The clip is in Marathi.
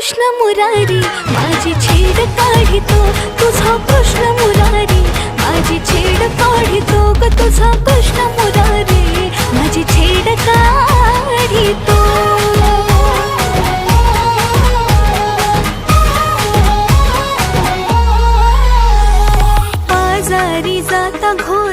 कृष्ण मुरारी माझी छेड काढितो तुझा कृष्ण मुरारी माझी छेड काढितो ग तुझा कृष्ण मुरारी माझी छेड काढितो बाजारी जाता घोर